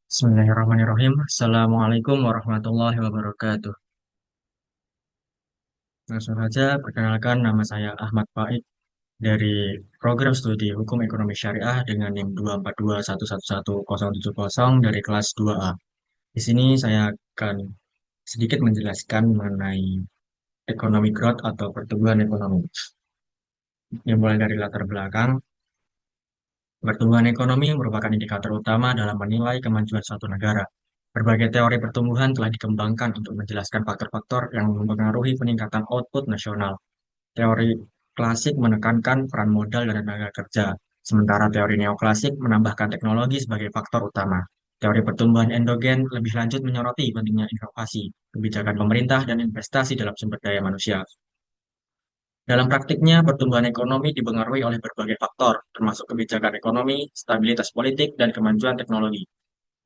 Bismillahirrahmanirrahim. Assalamualaikum warahmatullahi wabarakatuh. Langsung saja, perkenalkan nama saya Ahmad Faik dari program studi Hukum Ekonomi Syariah dengan NIM 242111070 dari kelas 2A. Di sini saya akan sedikit menjelaskan mengenai ekonomi growth atau pertumbuhan ekonomi. Yang mulai dari latar belakang, pertumbuhan ekonomi merupakan indikator utama dalam menilai kemajuan suatu negara. Berbagai teori pertumbuhan telah dikembangkan untuk menjelaskan faktor-faktor yang mempengaruhi peningkatan output nasional. Teori klasik menekankan peran modal dan tenaga kerja, sementara teori neoklasik menambahkan teknologi sebagai faktor utama. Teori pertumbuhan endogen lebih lanjut menyoroti pentingnya inovasi, kebijakan pemerintah, dan investasi dalam sumber daya manusia. Dalam praktiknya, pertumbuhan ekonomi dipengaruhi oleh berbagai faktor, termasuk kebijakan ekonomi, stabilitas politik, dan kemajuan teknologi.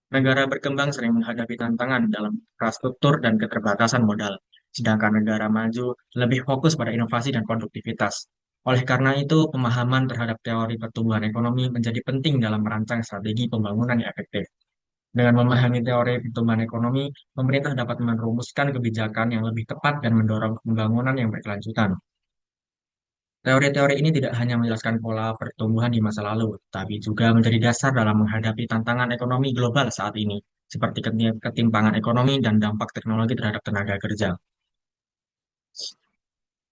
Negara berkembang sering menghadapi tantangan dalam infrastruktur dan keterbatasan modal, sedangkan negara maju lebih fokus pada inovasi dan produktivitas. Oleh karena itu, pemahaman terhadap teori pertumbuhan ekonomi menjadi penting dalam merancang strategi pembangunan yang efektif. Dengan memahami teori pertumbuhan ekonomi, pemerintah dapat merumuskan kebijakan yang lebih tepat dan mendorong pembangunan yang berkelanjutan. Teori-teori ini tidak hanya menjelaskan pola pertumbuhan di masa lalu, tapi juga menjadi dasar dalam menghadapi tantangan ekonomi global saat ini, seperti ketimpangan ekonomi dan dampak teknologi terhadap tenaga kerja.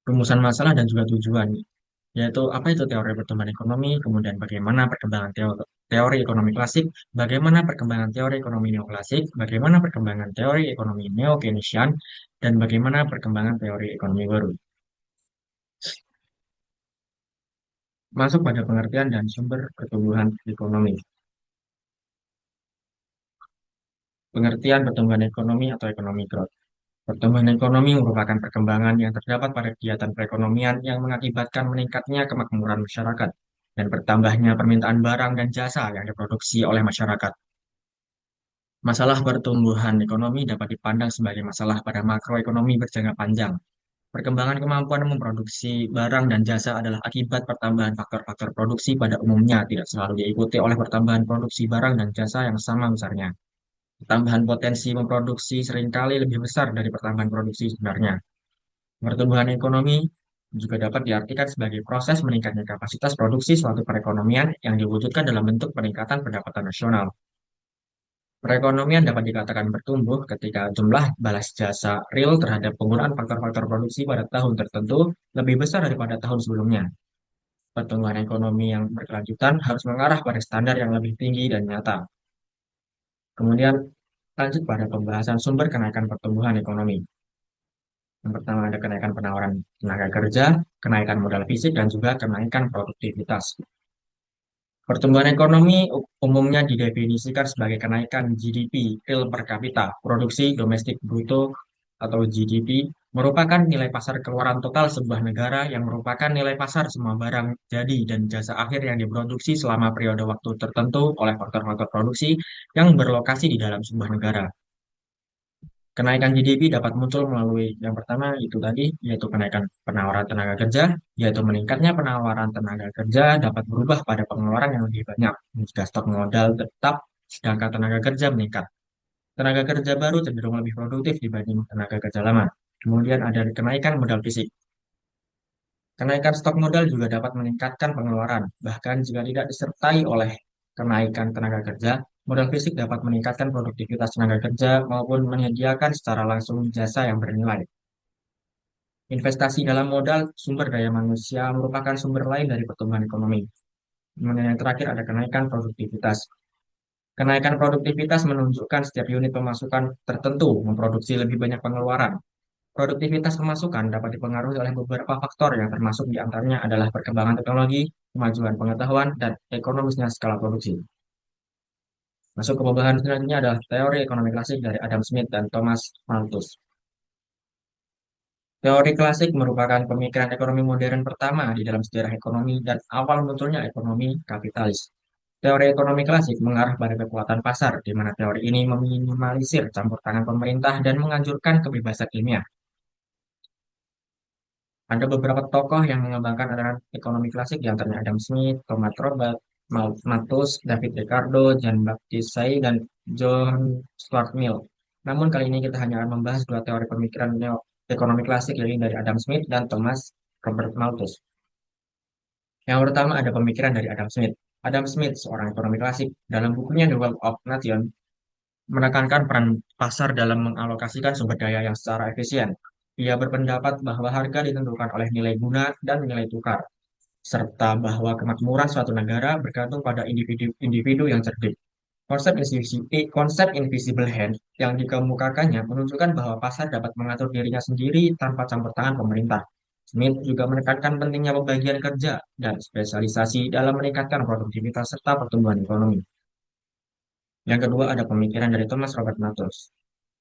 Rumusan masalah dan juga tujuan, yaitu apa itu teori pertumbuhan ekonomi, kemudian bagaimana perkembangan teori ekonomi klasik, bagaimana perkembangan teori ekonomi neoklasik, bagaimana perkembangan teori ekonomi neo-Keynesian, dan bagaimana perkembangan teori ekonomi baru. Masuk pada pengertian dan sumber pertumbuhan ekonomi. Pengertian pertumbuhan ekonomi atau ekonomi growth. Pertumbuhan ekonomi merupakan perkembangan yang terdapat pada kegiatan perekonomian yang mengakibatkan meningkatnya kemakmuran masyarakat dan bertambahnya permintaan barang dan jasa yang diproduksi oleh masyarakat. Masalah pertumbuhan ekonomi dapat dipandang sebagai masalah pada makroekonomi berjangka panjang. Perkembangan kemampuan memproduksi barang dan jasa adalah akibat pertambahan faktor-faktor produksi pada umumnya tidak selalu diikuti oleh pertambahan produksi barang dan jasa yang sama besarnya. Tambahan potensi memproduksi seringkali lebih besar dari pertambahan produksi sebenarnya. Pertumbuhan ekonomi juga dapat diartikan sebagai proses meningkatnya kapasitas produksi suatu perekonomian yang diwujudkan dalam bentuk peningkatan pendapatan nasional. Perekonomian dapat dikatakan bertumbuh ketika jumlah balas jasa real terhadap penggunaan faktor-faktor produksi pada tahun tertentu lebih besar daripada tahun sebelumnya. Pertumbuhan ekonomi yang berkelanjutan harus mengarah pada standar yang lebih tinggi dan nyata. Kemudian lanjut pada pembahasan sumber kenaikan pertumbuhan ekonomi. Yang pertama ada kenaikan penawaran tenaga kerja, kenaikan modal fisik, dan juga kenaikan produktivitas. Pertumbuhan ekonomi umumnya didefinisikan sebagai kenaikan GDP real per kapita, produksi domestik bruto atau GDP, merupakan nilai pasar keluaran total sebuah negara yang merupakan nilai pasar semua barang jadi dan jasa akhir yang diproduksi selama periode waktu tertentu oleh faktor-faktor produksi yang berlokasi di dalam sebuah negara. Kenaikan GDP dapat muncul melalui yang pertama itu tadi, yaitu kenaikan penawaran tenaga kerja, yaitu meningkatnya penawaran tenaga kerja dapat berubah pada pengeluaran yang lebih banyak. Jika stok modal tetap, sedangkan tenaga kerja meningkat. Tenaga kerja baru cenderung lebih produktif dibanding tenaga kerja lama. Kemudian ada kenaikan modal fisik. Kenaikan stok modal juga dapat meningkatkan pengeluaran, bahkan jika tidak disertai oleh kenaikan tenaga kerja, modal fisik dapat meningkatkan produktivitas tenaga kerja maupun menyediakan secara langsung jasa yang bernilai. Investasi dalam modal sumber daya manusia merupakan sumber lain dari pertumbuhan ekonomi. Kemudian yang terakhir ada kenaikan produktivitas. Kenaikan produktivitas menunjukkan setiap unit pemasukan tertentu memproduksi lebih banyak pengeluaran. Produktivitas pemasukan dapat dipengaruhi oleh beberapa faktor yang termasuk di antaranya adalah perkembangan teknologi, kemajuan pengetahuan, dan ekonomisnya skala produksi. Masuk ke pembahasan selanjutnya adalah teori ekonomi klasik dari Adam Smith dan Thomas Malthus. Teori klasik merupakan pemikiran ekonomi modern pertama di dalam sejarah ekonomi dan awal munculnya ekonomi kapitalis. Teori ekonomi klasik mengarah pada kekuatan pasar, di mana teori ini meminimalisir campur tangan pemerintah dan menganjurkan kebebasan ilmiah. Ada beberapa tokoh yang mengembangkan aliran ekonomi klasik, di antaranya Adam Smith, Thomas Robert, Malthus, David Ricardo, Jean-Baptiste Say, dan John Stuart Mill. Namun kali ini kita hanya akan membahas dua teori pemikiran ekonomi klasik, yaitu dari Adam Smith dan Thomas Robert Malthus. Yang pertama ada pemikiran dari Adam Smith. Adam Smith, seorang ekonomi klasik, dalam bukunya The Wealth of Nations, menekankan peran pasar dalam mengalokasikan sumber daya yang secara efisien. Ia berpendapat bahwa harga ditentukan oleh nilai guna dan nilai tukar, serta bahwa kemakmuran suatu negara bergantung pada individu-individu yang cerdik. Konsep invisible hand yang dikemukakannya menunjukkan bahwa pasar dapat mengatur dirinya sendiri tanpa campur tangan pemerintah. Smith juga menekankan pentingnya pembagian kerja dan spesialisasi dalam meningkatkan produktivitas serta pertumbuhan ekonomi. Yang kedua ada pemikiran dari Thomas Robert Malthus.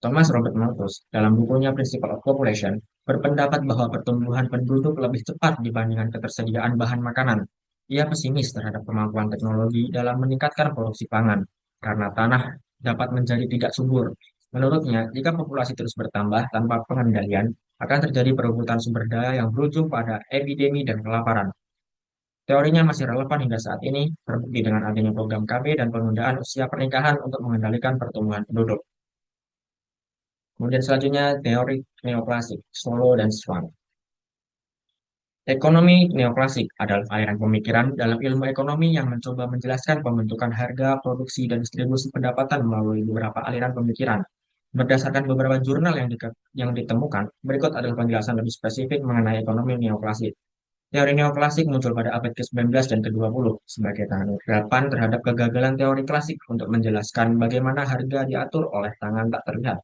Thomas Robert Malthus dalam bukunya Principle of Population berpendapat bahwa pertumbuhan penduduk lebih cepat dibandingkan ketersediaan bahan makanan. Ia pesimis terhadap kemampuan teknologi dalam meningkatkan produksi pangan karena tanah dapat menjadi tidak subur. Menurutnya, jika populasi terus bertambah tanpa pengendalian, akan terjadi perebutan sumber daya yang berujung pada epidemi dan kelaparan. Teorinya masih relevan hingga saat ini, terbukti dengan adanya program KB dan penundaan usia pernikahan untuk mengendalikan pertumbuhan penduduk. Kemudian selanjutnya teori neoklasik, Solow dan Schwann. Ekonomi neoklasik adalah aliran pemikiran dalam ilmu ekonomi yang mencoba menjelaskan pembentukan harga, produksi, dan distribusi pendapatan melalui beberapa aliran pemikiran. Berdasarkan beberapa jurnal yang ditemukan, berikut adalah penjelasan lebih spesifik mengenai ekonomi neoklasik. Teori neoklasik muncul pada abad ke-19 dan ke-20 sebagai tanggapan terhadap kegagalan teori klasik untuk menjelaskan bagaimana harga diatur oleh tangan tak terlihat.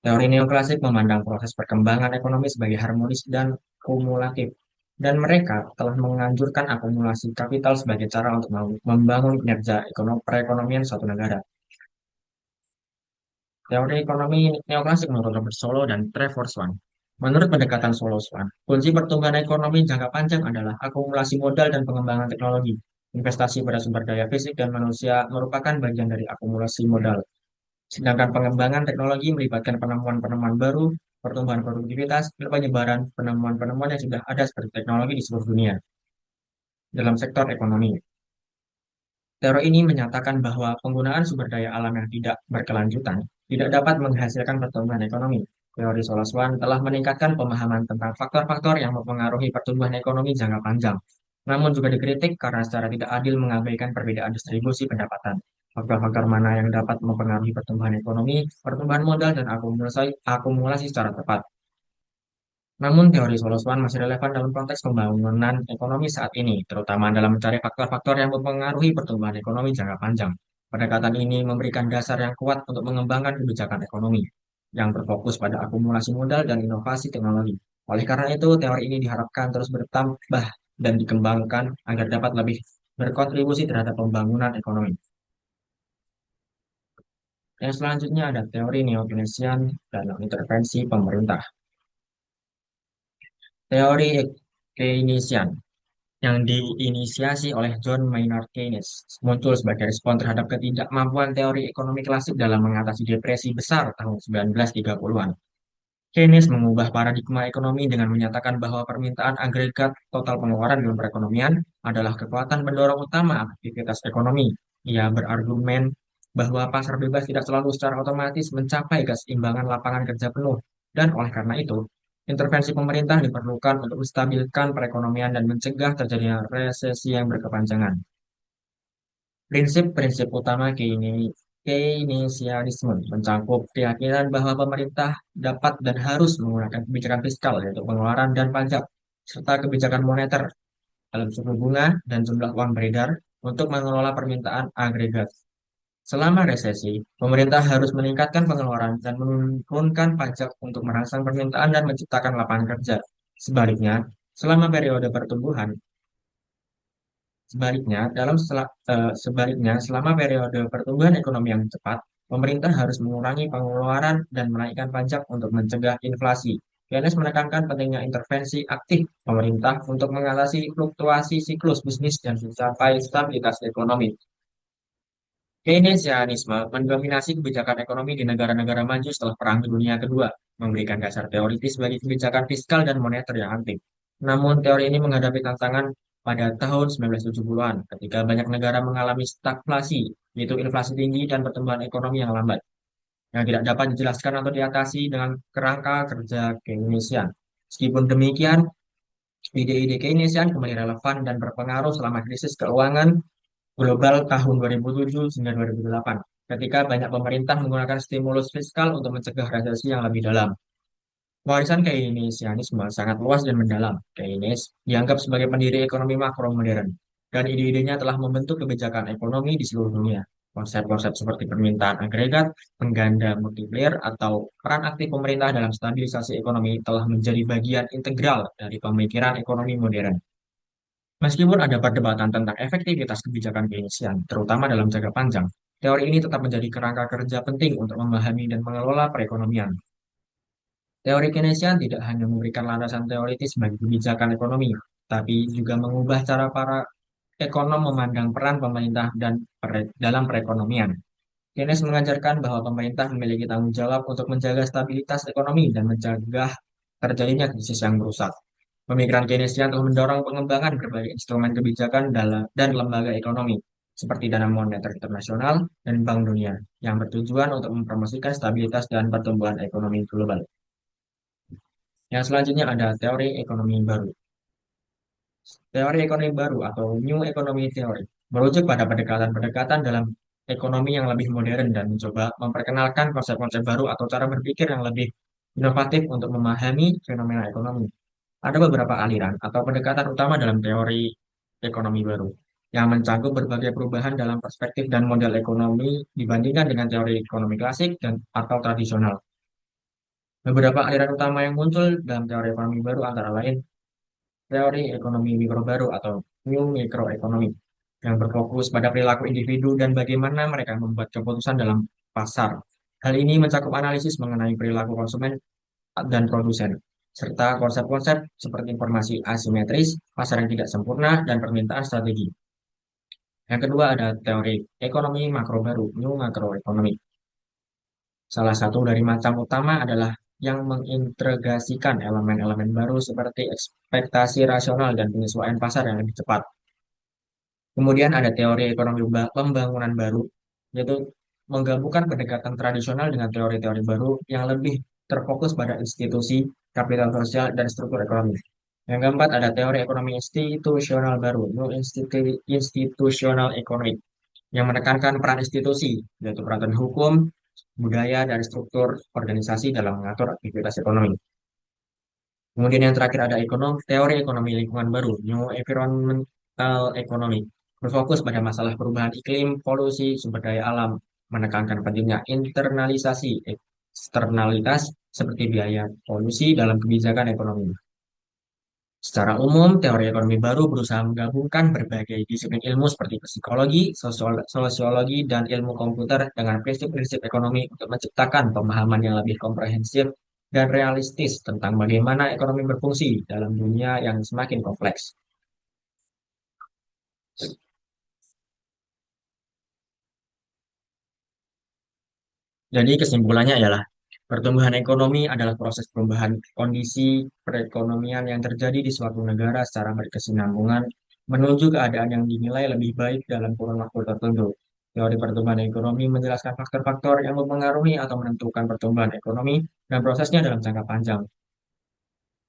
Teori neoklasik memandang proses perkembangan ekonomi sebagai harmonis dan kumulatif, dan mereka telah menganjurkan akumulasi kapital sebagai cara untuk membangun kinerja perekonomian suatu negara. Teori ekonomi neoklasik menurut Robert Solow dan Trevor Swan. Menurut pendekatan Solow-Swan, kunci pertumbuhan ekonomi jangka panjang adalah akumulasi modal dan pengembangan teknologi. Investasi pada sumber daya fisik dan manusia merupakan bagian dari akumulasi modal. Sedangkan pengembangan teknologi melibatkan penemuan-penemuan baru, pertumbuhan produktivitas, dan penyebaran penemuan-penemuan yang sudah ada seperti teknologi di seluruh dunia dalam sektor ekonomi. Teori ini menyatakan bahwa penggunaan sumber daya alam yang tidak berkelanjutan tidak dapat menghasilkan pertumbuhan ekonomi. Teori Soloswan telah meningkatkan pemahaman tentang faktor-faktor yang mempengaruhi pertumbuhan ekonomi jangka panjang, namun juga dikritik karena secara tidak adil mengabaikan perbedaan distribusi pendapatan. Faktor-faktor mana yang dapat mempengaruhi pertumbuhan ekonomi, pertumbuhan modal, dan akumulasi secara tepat. Namun teori Soloswan masih relevan dalam konteks pembangunan ekonomi saat ini, terutama dalam mencari faktor-faktor yang mempengaruhi pertumbuhan ekonomi jangka panjang. Pendekatan ini memberikan dasar yang kuat untuk mengembangkan kebijakan ekonomi yang berfokus pada akumulasi modal dan inovasi teknologi. Oleh karena itu, teori ini diharapkan terus bertambah dan dikembangkan agar dapat lebih berkontribusi terhadap pembangunan ekonomi. Yang selanjutnya ada teori neo-Keynesian dan intervensi pemerintah. Teori Keynesian yang diinisiasi oleh John Maynard Keynes muncul sebagai respon terhadap ketidakmampuan teori ekonomi klasik dalam mengatasi depresi besar tahun 1930-an. Keynes mengubah paradigma ekonomi dengan menyatakan bahwa permintaan agregat total pengeluaran dalam perekonomian adalah kekuatan pendorong utama aktivitas ekonomi. Ia berargumen bahwa pasar bebas tidak selalu secara otomatis mencapai keseimbangan lapangan kerja penuh, dan oleh karena itu, intervensi pemerintah diperlukan untuk menstabilkan perekonomian dan mencegah terjadinya resesi yang berkepanjangan. Prinsip-prinsip utama Keynesianisme mencakup keyakinan bahwa pemerintah dapat dan harus menggunakan kebijakan fiskal, yaitu pengeluaran dan pajak, serta kebijakan moneter dalam suku bunga dan jumlah uang beredar untuk mengelola permintaan agregat. Selama resesi, pemerintah harus meningkatkan pengeluaran dan menurunkan pajak untuk merangsang permintaan dan menciptakan lapangan kerja. Sebaliknya, selama periode pertumbuhan, sebaliknya, selama periode pertumbuhan ekonomi yang cepat, pemerintah harus mengurangi pengeluaran dan menaikkan pajak untuk mencegah inflasi. Keynes menekankan pentingnya intervensi aktif pemerintah untuk mengatasi fluktuasi siklus bisnis dan mencapai stabilitas ekonomi. Keynesianisme mendominasi kebijakan ekonomi di negara-negara maju setelah Perang Dunia Kedua, memberikan dasar teoritis bagi kebijakan fiskal dan moneter yang aktif. Namun, teori ini menghadapi tantangan pada tahun 1970-an ketika banyak negara mengalami stagflasi, yaitu inflasi tinggi dan pertumbuhan ekonomi yang lambat, yang tidak dapat dijelaskan atau diatasi dengan kerangka kerja Keynesian. Meskipun demikian, ide-ide Keynesian kembali relevan dan berpengaruh selama krisis keuangan global tahun 2007 hingga 2008, ketika banyak pemerintah menggunakan stimulus fiskal untuk mencegah resesi yang lebih dalam. Warisan Keynesianisme sangat luas dan mendalam. Keynes dianggap sebagai pendiri ekonomi makro modern, dan ide-idenya telah membentuk kebijakan ekonomi di seluruh dunia. Konsep-konsep seperti permintaan agregat, pengganda multiplier, atau peran aktif pemerintah dalam stabilisasi ekonomi telah menjadi bagian integral dari pemikiran ekonomi modern. Meskipun ada perdebatan tentang efektivitas kebijakan Keynesian, terutama dalam jangka panjang, teori ini tetap menjadi kerangka kerja penting untuk memahami dan mengelola perekonomian. Teori Keynesian tidak hanya memberikan landasan teoritis bagi kebijakan ekonomi, tapi juga mengubah cara para ekonom memandang peran pemerintah dalam perekonomian. Keynes mengajarkan bahwa pemerintah memiliki tanggung jawab untuk menjaga stabilitas ekonomi dan mencegah terjadinya krisis yang merusak. Pemikiran Keynesian telah mendorong pengembangan berbagai instrumen kebijakan dan lembaga ekonomi, seperti Dana Moneter Internasional dan Bank Dunia, yang bertujuan untuk mempromosikan stabilitas dan pertumbuhan ekonomi global. Yang selanjutnya ada teori ekonomi baru. Teori ekonomi baru atau New Economy Theory merujuk pada pendekatan-pendekatan dalam ekonomi yang lebih modern dan mencoba memperkenalkan konsep-konsep baru atau cara berpikir yang lebih inovatif untuk memahami fenomena ekonomi. Ada beberapa aliran atau pendekatan utama dalam teori ekonomi baru yang mencakup berbagai perubahan dalam perspektif dan model ekonomi dibandingkan dengan teori ekonomi klasik dan atau tradisional. Beberapa aliran utama yang muncul dalam teori ekonomi baru antara lain teori ekonomi mikro baru atau new microeconomy yang berfokus pada perilaku individu dan bagaimana mereka membuat keputusan dalam pasar. Hal ini mencakup analisis mengenai perilaku konsumen dan produsen, serta konsep-konsep seperti informasi asimetris, pasar yang tidak sempurna, dan permintaan strategi. Yang kedua ada teori ekonomi makro baru, new macroeconomy. Salah satu dari macam utama adalah yang mengintegrasikan elemen-elemen baru seperti ekspektasi rasional dan penyesuaian pasar yang lebih cepat. Kemudian ada teori ekonomi pembangunan baru, yaitu menggabungkan pendekatan tradisional dengan teori-teori baru yang lebih terfokus pada institusi, kapital sosial, dan struktur ekonomi. Yang keempat ada teori ekonomi institusional baru, New Institutional Economic, yang menekankan peran institusi, yaitu peraturan hukum, budaya, dan struktur organisasi dalam mengatur aktivitas ekonomi. Kemudian yang terakhir ada teori ekonomi lingkungan baru, New Environmental Economy, berfokus pada masalah perubahan iklim, polusi, sumber daya alam, menekankan pentingnya internalisasi eksternalitas seperti biaya polusi dalam kebijakan ekonomi. Secara umum, teori ekonomi baru berusaha menggabungkan berbagai disiplin ilmu seperti psikologi, sosiologi, dan ilmu komputer dengan prinsip-prinsip ekonomi untuk menciptakan pemahaman yang lebih komprehensif dan realistis tentang bagaimana ekonomi berfungsi dalam dunia yang semakin kompleks. Jadi kesimpulannya ialah pertumbuhan ekonomi adalah proses perubahan kondisi perekonomian yang terjadi di suatu negara secara berkesinambungan menuju keadaan yang dinilai lebih baik dalam kurun waktu tertentu. Teori pertumbuhan ekonomi menjelaskan faktor-faktor yang mempengaruhi atau menentukan pertumbuhan ekonomi dan prosesnya dalam jangka panjang.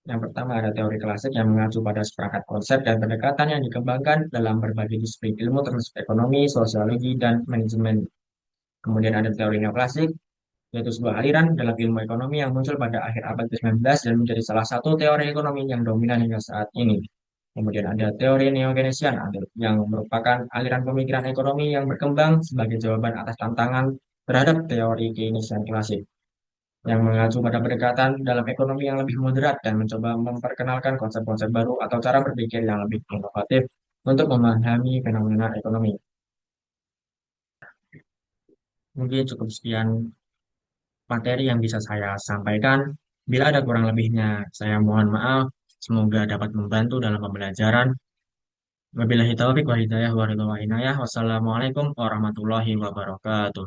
Yang pertama ada teori klasik yang mengacu pada seperangkat konsep dan pendekatan yang dikembangkan dalam berbagai disiplin ilmu termasuk ekonomi, sosiologi, dan manajemen. Kemudian ada teori neoklasik yaitu sebuah aliran dalam ilmu ekonomi yang muncul pada akhir abad ke-19 dan menjadi salah satu teori ekonomi yang dominan hingga saat ini. Kemudian ada teori neo-Keynesian yang merupakan aliran pemikiran ekonomi yang berkembang sebagai jawaban atas tantangan terhadap teori Keynesian klasik, yang mengacu pada pendekatan dalam ekonomi yang lebih moderat dan mencoba memperkenalkan konsep-konsep baru atau cara berpikir yang lebih inovatif untuk memahami fenomena ekonomi. Mungkin cukup sekian materi yang bisa saya sampaikan. Bila ada kurang lebihnya, saya mohon maaf. Semoga dapat membantu dalam pembelajaran. Wabillahi taufiq wa hidayah wa ridha wa inayah. Wassalamualaikum warahmatullahi wabarakatuh.